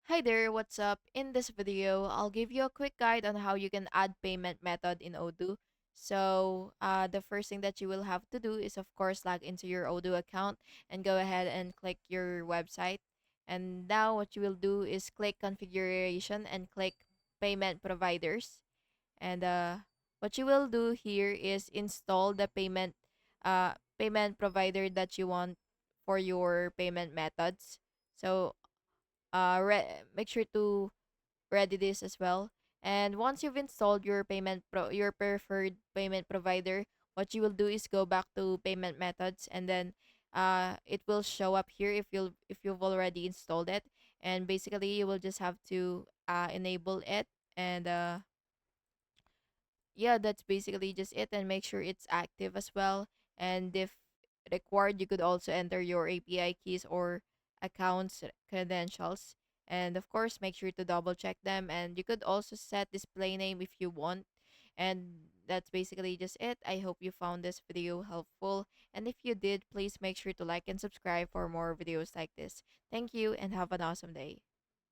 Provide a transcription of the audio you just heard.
Hi there, what's up? In this video, I'll give you a quick guide on how you can add payment method in Odoo. The first thing that you will have to do is, of course, log into your Odoo account and go ahead and click your website. And now, what you will do is click configuration and click payment providers. And what you will do here is install the payment provider that you want for your payment methods. So make sure to ready this as well. And once you've installed your preferred payment provider, what you will do is go back to payment methods, and then it will show up here if you've already installed it. And basically you will just have to enable it. And yeah, that's basically just it, and make sure it's active as well. And if required, you could also enter your API keys or accounts credentials. And of course, make sure to double check them, and you could also set display name if you want. And that's basically just it. I hope you found this video helpful, and if you did, please make sure to like and subscribe for more videos like this. Thank you and have an awesome day.